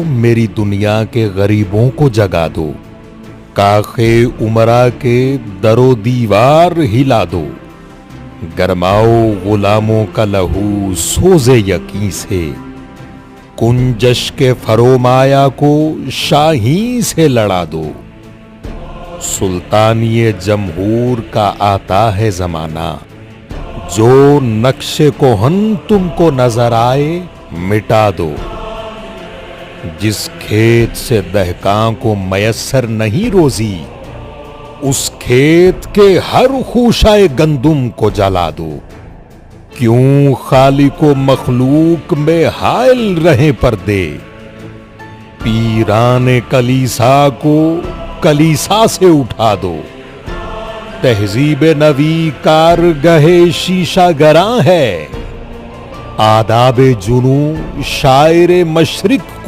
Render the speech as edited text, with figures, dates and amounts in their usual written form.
میری دنیا کے غریبوں کو جگا دو، کاخے امرا کے در و دیوار ہلا دو، گرماؤ غلاموں کا لہو سوزے یقین سے، کنجش کے فرومایا کو شاہین سے لڑا دو، سلطانی جمہور کا آتا ہے زمانہ، جو نقش کوہن تم کو نظر آئے مٹا دو، جس کھیت سے دہقاں کو میسر نہیں روزی، اس کھیت کے ہر خوشہ گندم کو جلا دو، کیوں خالق و مخلوق میں حائل رہے پردے، پیران کلیسا کو کلیسا سے اٹھا دو، تہذیب نوی کارگہ شیشہ گراں ہے، آداب جنوں شاعر مشرق